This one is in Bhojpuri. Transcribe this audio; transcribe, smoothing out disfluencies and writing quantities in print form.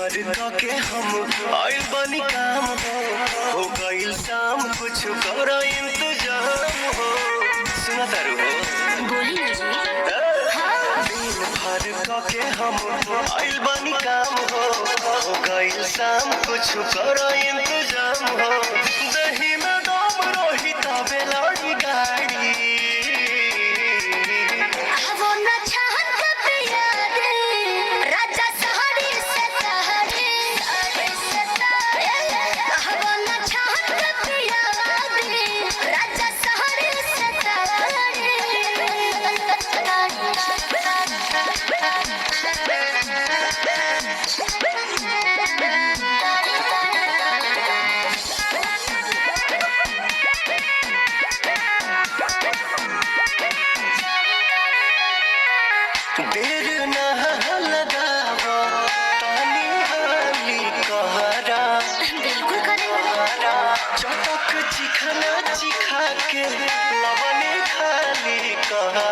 भर के हम आइल बनी काम हो गइल शाम कुछ करो इंतजाम हो। सुना तारू हो बोली ना जी। दिन भर के हम आइल बनी काम हो गइल शाम कुछ करो इंतजाम हो। दही में दम रही तबे लड़ी गाड़ी देर ना लगावा तानी हाली कहरा बिल्कुल करेंगे। चटक चिखना चिखा के लवने खाली कहरा।